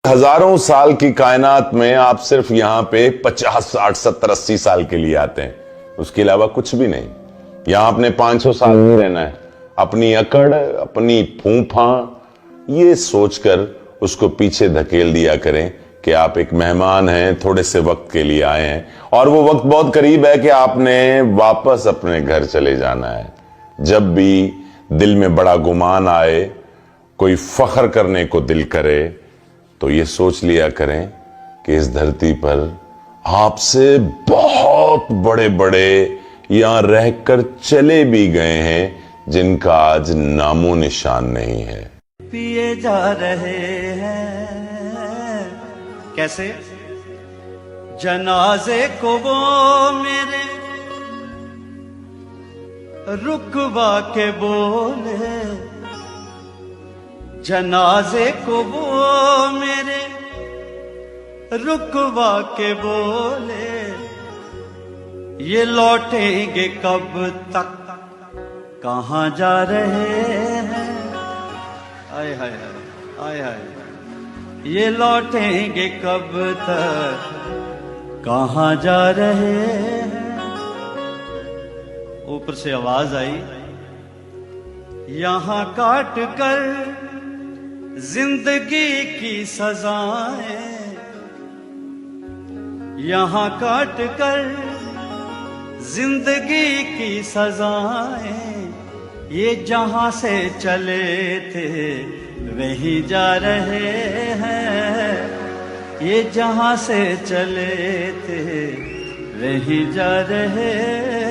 हजारों साल की कायनात में आप सिर्फ यहां पे 50, 60, 70, 80 साल के लिए आते हैं, उसके अलावा कुछ भी नहीं। यहां अपने 500 साल नहीं रहना है। अपनी अकड़, अपनी फूफा, ये सोचकर उसको पीछे धकेल दिया करें कि आप एक मेहमान हैं, थोड़े से वक्त के लिए आए हैं और वो वक्त बहुत करीब है कि आपने वापस अपने घर चले जाना है। जब भी दिल में बड़ा गुमान आए, कोई फख्र करने को दिल करे, तो ये सोच लिया करें कि इस धरती पर आपसे बहुत बड़े बड़े यहां रहकर चले भी गए हैं जिनका आज नामो निशान नहीं है। पिए जा रहे हैं कैसे जनाजे को वो मेरे रुकवा के बोले, जनाजे को वो मेरे रुकवा के बोले, ये लौटेंगे कब तक, कहाँ जा रहे हैं, आय हाय आय हाय, ये लौटेंगे कब तक, कहाँ जा रहे हैं। ऊपर से आवाज आई, यहां काट कर जिंदगी की सजाएं, यहां काट कर जिंदगी की सजाएं, ये जहां से चले थे वहीं जा रहे हैं, ये जहां से चले थे वहीं जा रहे हैं।